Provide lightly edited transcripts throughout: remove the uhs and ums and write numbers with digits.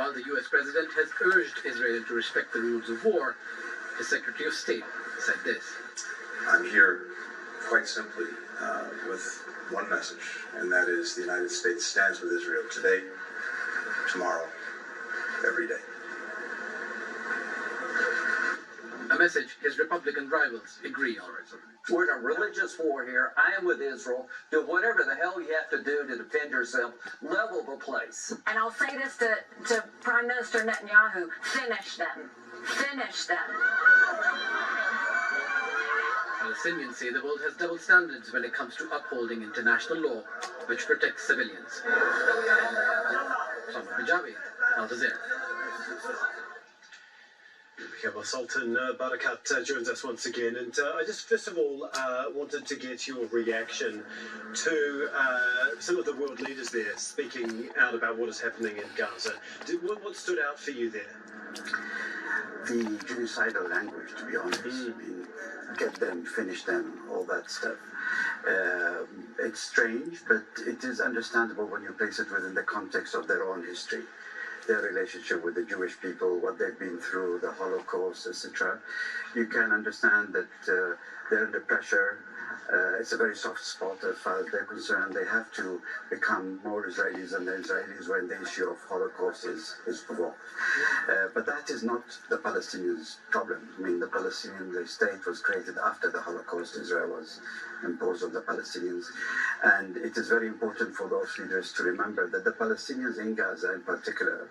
And while the US president has urged Israel to respect the rules of war, his Secretary of State said this. I'm here quite simply with one message, and that is the United States stands with Israel today, tomorrow, every day. A message his Republican rivals agree on. We're in a religious war here. I am with Israel. Do whatever the hell you have to do to defend yourself. Level the place. And I'll say this to Prime Minister Netanyahu, finish them. Finish them. Palestinians say the world has double standards when it comes to upholding international law, which protects civilians. Samar Bijabi, Al Jazeera. Sultan Barakat joins us once again, and I just first of all wanted to get your reaction to some of the world leaders there speaking out about what is happening in Gaza. What stood out for you there? The genocidal language, to be honest. I mean, get them, finish them, all that stuff. It's strange, but it is understandable when you place it within the context of their own history. Their relationship with the Jewish people, what they've been through, the Holocaust, etc. You can understand that they're under pressure. It's a very soft spot as far as they're concerned. They have to become more Israelis than the Israelis when the issue of Holocaust is provoked. But that is not the Palestinians' problem. I mean, the state was created after the Holocaust. Israel was imposed on the Palestinians. And it is very important for those leaders to remember that the Palestinians in Gaza in particular,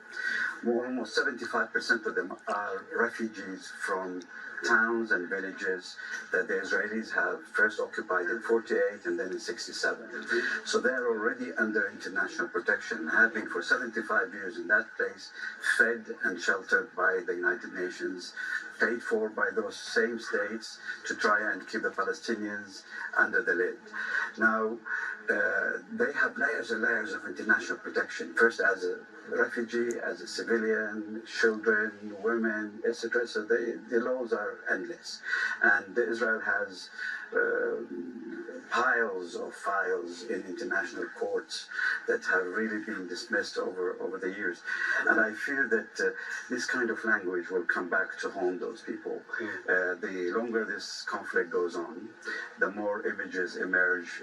almost 75% of them are refugees from towns and villages that the Israelis have first occupied in 48 and then in 67. So they're already under international protection, have been for 75 years in that place, fed and sheltered by the United Nations, paid for by those same states to try and keep the Palestinians under the lid. Now, they have layers and layers of international protection, first as a refugee, as a civilian, children, women, etc. So the laws are endless. And Israel has piles of files in international courts that have really been dismissed over the years. And I fear that this kind of language will come back to haunt those people. The longer this conflict goes on, the more images emerge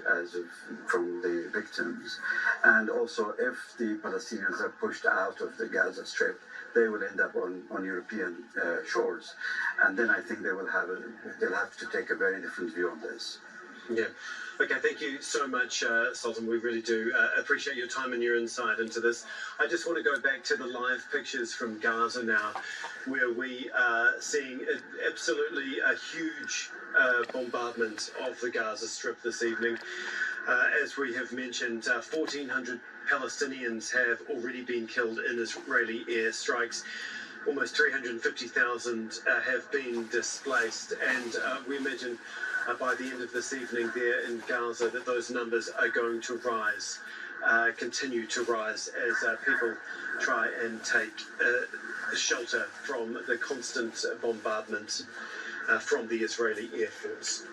from the victims. And also, if the Palestinians are pushed out of the Gaza Strip, they will end up on European shores. And then I think they'll have to take a very different view on this. Yeah. Okay, thank you so much, Sultan. We really do appreciate your time and your insight into this. I just want to go back to the live pictures from Gaza now, where we are seeing absolutely a huge bombardment of the Gaza Strip this evening. As we have mentioned, 1,400 Palestinians have already been killed in Israeli airstrikes. Almost 350,000 have been displaced, and we imagine by the end of this evening there in Gaza that those numbers are going to rise, continue to rise as people try and take shelter from the constant bombardment from the Israeli Air Force.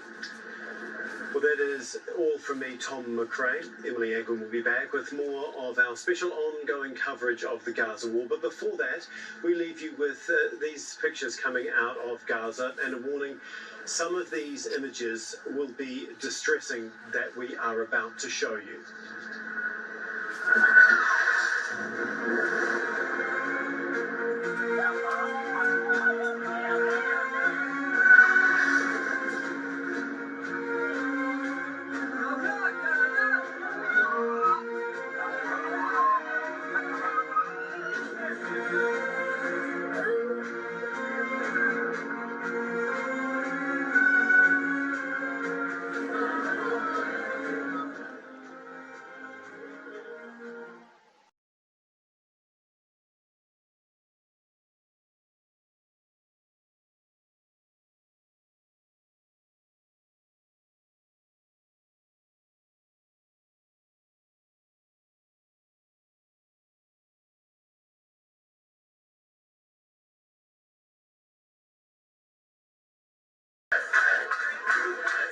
Well, that is all from me, Tom McRae. Emily Anglin will be back with more of our special ongoing coverage of the Gaza war. But before that, we leave you with these pictures coming out of Gaza and a warning. Some of these images will be distressing that we are about to show you.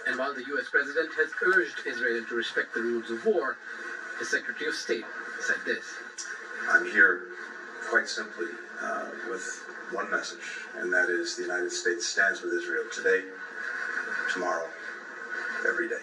And while the US president has urged Israel to respect the rules of war, his Secretary of State said this. I'm here quite simply with one message, and that is the United States stands with Israel today, tomorrow, every day.